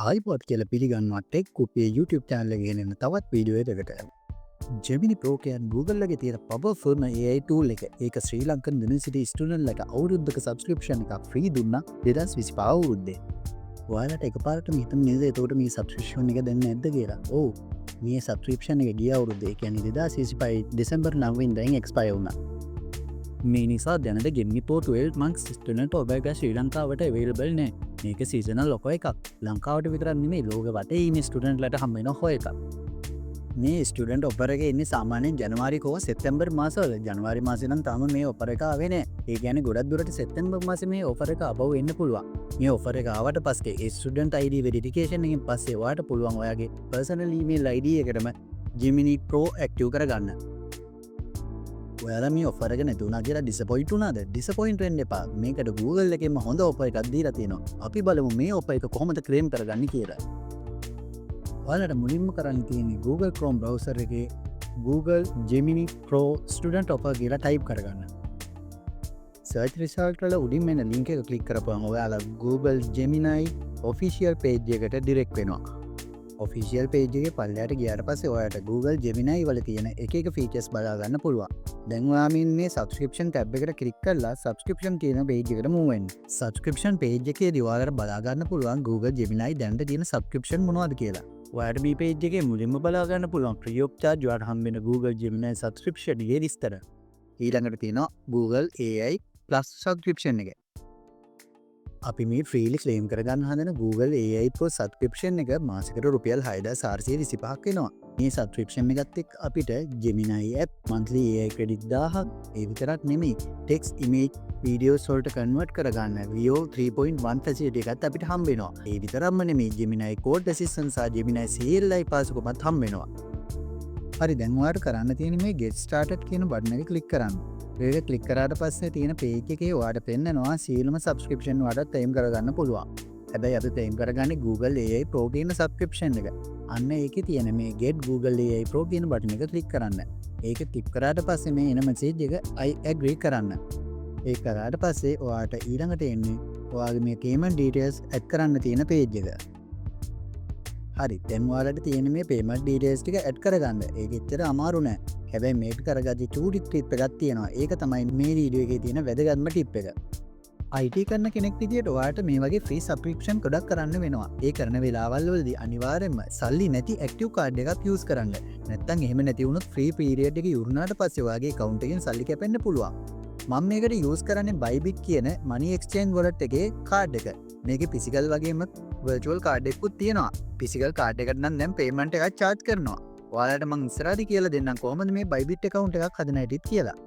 ආයිපොත් කියල පිළිගන්නවා tech කුපේ YouTube චැනල ගෙනෙන තවත් වීඩියෝ එකකට. ජෙමිනි ප්‍රෝකයන් Googleලගේ තියෙන පවෆර්ම AI ටූල් එක ඒක ශ්‍රී ලංකන් යුනිවර්සිටි ස්ටුඩන්ට්ලට අවුරුද්දක සබස්ක්‍රිප්ෂන් එකක් ෆ්‍රී දුන්න 2025 අවුරුද්දේ. ඔයාලට එකපාරට හිතම නේද එතකොට මේ සබස්ක්‍රිප්ෂන් එක දෙන්න නැද්ද කියලා. ඔව්. මේ සබස්ක්‍රිප්ෂන් එක ගිය අවුරුද්දේ කියන්නේ 2025 දෙසැම්බර් 9 වෙනිදායින් එක්ස්පයර් වුණා. මේ නිසා දැනට ගෙමිපෝ 12 months ස්ටුඩන්ට් ඔබ එක ශ්‍රී ලංකාවට available නෑ. මේක සීසනල් ලොකෝ එකක්. ලංකාවට විතරක් නෙමෙයි ලෝක වටේ ඉන්න ස්ටුඩන්ට්ලට හම්බ වෙන හොය එකක්. මේ ස්ටුඩන්ට් ඔෆර් එකේ ඉන්නේ සාමාන්‍යයෙන් ජනවාරි කෝ සෙප්තැම්බර් මාසවල. ජනවාරි මාසේ නම් තාම මේ ඔෆර් එක ආවේ නෑ. ඒ කියන්නේ ගොඩක් දුරට සෙප්තැම්බර් මාසේ මේ ඔෆර් එක අබව් වෙන්න පුළුවන්. මේ ඔෆර් එක ආවට පස්සේ ඒ ස්ටුඩන්ට් ID වෙරිෆිකේෂන් එකෙන් පස්සේ ඔයාලට පුළුවන් ඔයාගේ පර්සනල් ඊමේල් ID එකටම Gemini Pro ඇක්ටිව් කරගන්න. ඔයාලා මේ ඔෆර් එක නැතුණා කියලා ඩිසපොයින්ට් වුණාද? ඩිසපොයින්ට් වෙන්න එපා. මේකට Google එකෙන්ම හොඳ ඔෆර් එකක් දීලා තියෙනවා. අපි බලමු මේ ඔෆර් එක කොහොමද ක්ලේම් කරගන්නේ කියලා. ඔයාලට මුලින්ම කරන්න තියෙන්නේ Google Chrome browser එකේ Google Gemini Pro Student Offer කියලා ටයිප් කරගන්න. සර්ච් රිසල්ට් වල උඩින් එන ලින්ක් එක ක්ලික් කරපුවම ඔයාලා Google Gemini official page එකට ඩිරෙක්ට් වෙනවා. ඔෆිසිියල් පේජගේ පල්ලයට ගියාට පස්සේ ඔයාට Google Gemini වල තියෙන එක ෆීචර්ස් බලා ගන්න පුළුවන්. දැන් ඔයාමින් මේ සබස්ක්‍රිප්ෂන් ටැබ් එකට ක්ලික් කරලා සබස්ක්‍රිප්ෂන් තියෙන පේජ් එකට මූව් වෙන්න. සබස්ක්‍රිප්ෂන් පේජ් එකේදී ඔයාලට බලා ගන්න පුළුවන් Google Gemini දැනට තියෙන සබස්ක්‍රිප්ෂන් මොනවද කියලා. ඔයාට මේ පේජ් එකේ මුලින්ම බලා ගන්න පුළුවන් free of charge ඔයාට හම්බ වෙන Google Gemini සබස්ක්‍රිප්ෂන් එකේ විස්තර. ඊළඟට තියෙනවා Google AI Plus සබස්ක්‍රිප්ෂන් එක. අපි මේ ෆ්‍රීලි ක්ලේම් කරගන්න හදන Google AI Pro සබස්ක්‍රිප්ෂන් එක මාසෙකට රුපියල් 6425ක් වෙනවා. මේ සබස්ක්‍රිප්ෂන් එකත් එක්ක අපිට Gemini app monthly AI credit 1000ක් ඒ විතරක් නෙමෙයි text image videos වලට convert කරගන්න VO 3.1 facility එකත් අපිට හම්බ වෙනවා. ඒ විතරක්ම නෙමෙයි Gemini code assistant සහ Gemini CLI පාසුකමත් හම්බ වෙනවා. හරි දැන් ඔයාලට කරන්න තියෙන්නේ මේ get started කියන බටන් එක ක්ලික් කරන්න. ඒක ක්ලික් කරාට පස්සේ තියෙන පේජ් එකේ ඔයාලට පෙන්නනවා සියලුම සබ්ස්ක්‍රිප්ෂන් වලට ක්ලේම් කරගන්න පුළුවන්. හැබැයි අපි ක්ලේම් කරගන්නේ Google AI Pro කියන සබ්ස්ක්‍රිප්ෂන් එක. අන්න ඒකේ තියෙන මේ get Google AI Pro කියන බටන් එක ක්ලික් කරන්න. ඒක ක්ලික් කරාට පස්සේ මේ එන මෙසේජ් එක I agree කරන්න. ඒක කරාට පස්සේ ඔයාලට ඊළඟට එන්නේ ඔයාගේ මේ payment details add කරන්න තියෙන පේජ් එක. හරි දැන් ඔයාලට තියෙන මේ payment details ටික add කරගන්න. ඒක එච්චර අමාරු නෑ. හැබැයි මේක කරගත්තේ චූටි ටිප් එකක් තියෙනවා. ඒක තමයි මේ වීඩියෝ එකේ තියෙන වැදගත්ම ටිප් එක. IT කරන කෙනෙක් විදියට ඔයාලට මේ වගේ ෆ්‍රී සබ්ස්ක්‍රිප්ෂන් ගොඩක් කරන්න වෙනවා. ඒ කරන වෙලාවල් වලදී අනිවාර්යයෙන්ම සල්ලි නැති ඇක්ටිව් කාඩ් එකක් යූස් කරන්න. නැත්නම් එහෙම නැති වුණොත් ෆ්‍රී පීරියඩ් එක ඉවරනාට පස්සේ ඔයාගේ account එකෙන් සල්ලි කැපෙන්න පුළුවන්. මම මේකට යූස් කරන්නේ Bybit කියන money exchange wallet එකේ කාඩ් එක. මේකේ physical වගේම virtual කාඩ් එකකුත් තියෙනවා. physical කාඩ් එකට නම් දැන් payment එකක් charge කරනවා. ඔයාලට මං ඉස්සරහදී කියලා දෙන්නම් කොහොමද මේ Bybit account එකක් හදන හැටිත් කියලා.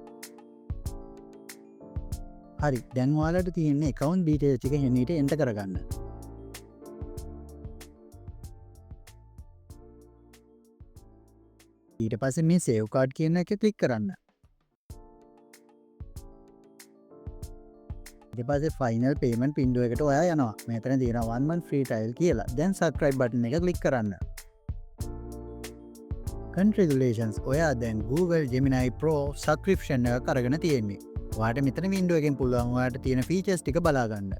හරි දැන් ඔයාලට තියෙන්නේ account details ටික එන්නීට enter කරගන්න. ඊට පස්සේ මේ save card කියන එක ක්ලික් කරන්න. ඊට පස්සේ final payment window එකට ඔයා යනවා. මෙතන තියෙනවා 1 month free trial කියලා. දැන් subscribe button එක ක්ලික් කරන්න. Congratulations ඔයා දැන් Google Gemini Pro subscription එක කරගෙන තියෙන්නේ. ඔයාට මෙතන window එකෙන් පුළුවන් ඔයාට තියෙන features ටික බලා ගන්න.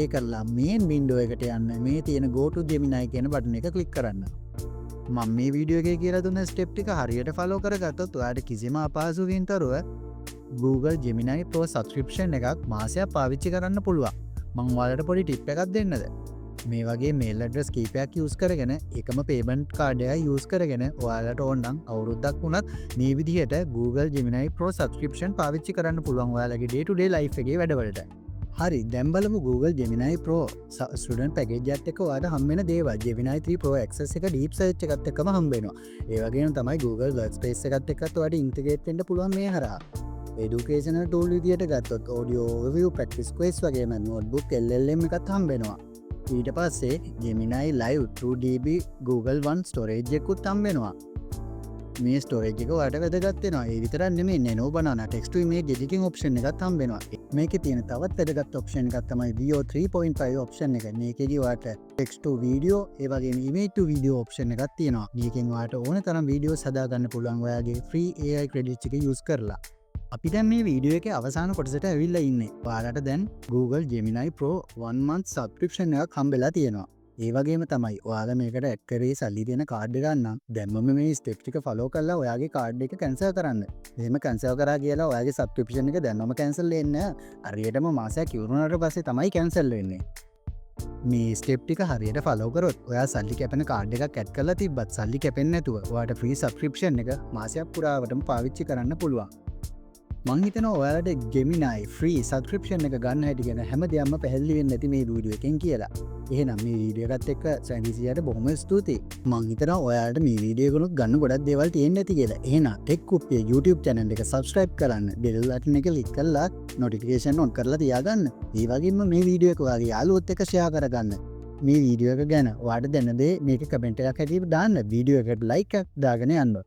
ඒ කරලා main window එකට යන්න මේ තියෙන go to Gemini කියන බටන් එක ක්ලික් කරන්න. මම මේ වීඩියෝ එකේ කියලා දුන්න step ටික හරියට follow කරගත්තොත් ඔයාට කිසිම අපහසුවකින් තොරව Google Gemini Pro subscription එකක් මාසයක් පාවිච්චි කරන්න පුළුවන්. මම ඔයාලට පොඩි tip එකක් දෙන්නද? මේ වගේ මේල් ඇඩ්‍රස් කීපයක් යූස් කරගෙන එකම පේමන්ට් කාඩ් එකක් යූස් කරගෙන ඔයාලට ඕන නම් අවුරුද්දක් වුණත් මේ විදිහට Google Gemini Pro subscription පාවිච්චි කරන්න පුළුවන් ඔයාලගේ day to day life එකේ වැඩවලට. හරි දැන් බලමු Google Gemini Pro student package එකත් එක්ක ඔයාලට හම්බ වෙන දේවල්. Gemini 3 Pro access එක deep search එකත් එක්කම හම්බ වෙනවා. ඒ වගේම තමයි Google Workspace එකත් එක්කත් ඔයාලට integrate වෙන්න පුළුවන් මේ හරහා. educational tool විදියට ගත්තොත් audio overview practice quiz වගේම notebook LLM එකත් හම්බ වෙනවා. ඊට පස්සේ Gemini Live 2DB Google One storage එකකුත් හම්බ වෙනවා. මේ storage එක ඔයාලට වැදගත් වෙනවා. ඒ විතරක් නෙමෙයි Nano Banana text to image editing option එකත් හම්බ වෙනවා. මේකේ තියෙන තවත් වැදගත් option එකක් තමයි VO 3.5 option එක. මේකේදී ඔයාලට text to video ඒ වගේම image to video option එකක් තියෙනවා. මේකෙන් ඔයාලට ඕන තරම් videos හදා ගන්න පුළුවන් ඔයාගේ free AI credits එක use කරලා. අපි දැන් මේ වීඩියෝ එකේ අවසාන කොටසට ඇවිල්ලා ඉන්නේ. ඔයාලට දැන් Google Gemini Pro 1 month subscription එකක් හම්බෙලා තියෙනවා. ඒවගේම තමයි ඔයාල මේකට ඇක්කරේ සල්ලි දෙන කාඩ් ගන්න දැම්ම මේ ස්ටෙප්ටික ෆලෝ කරලා ඔයාගේ කාඩ් එක කැන්සල් කරන්න එම කැන්සල් කර කියලා ඔයාගේ සබ්ස්ක්‍රිප්ෂන් එක දැන්නම කැන්සල් එන්න අරියටම මාසයක් කිවරුණට පස්සේ තමයි කැන්සල් වෙන්නේ මේ ස්ටෙප්ටික හරියට ෆලෝකරොත් ඔයා සල්ලි කැපෙන කාඩ් එක කැට් කරලා තිබ්බත් සල්ලි කැපෙන්නේ නැතුව ඔයාට ෆ්‍රී සබ්ස්ක්‍රිප්ෂන් එක මාසයක් පුරාවටම පාවිච්චි කරන්න පුළුවන් මං හිතනවා ඔයාලට Gemini ෆ්‍රී සබ්ස්ක්‍රිප්ෂන් එක ගන්න හැටි ගැන හැමදේම පැහැදිලි වෙන්නේ නැති මේ වීඩියෝ එකෙන් කියලා. එහෙනම් මේ වීඩියෝ එකත් එක්ක සැන්ඩීසියට බොහොම ස්තුතියි. මං හිතනවා ඔයාලට මේ වීඩියෝ එකනොත් ගන්න ගොඩක් දේවල් තියෙන්න ඇති කියලා. එහෙනම් ටෙක් කුප්පිය YouTube channel එක subscribe කරන්න. bell button එක click කරලා notification on කරලා තියාගන්න. ඒ වගේම මේ වීඩියෝ එක ඔයාගේ යාළුවොත් එක්ක share කරගන්න. මේ වීඩියෝ එක ගැන ඔයාලට දැන දේ මේක කමෙන්ට් එකක් හැටියට දාන්න. වීඩියෝ එකට like එකක් දාගෙන යන්න.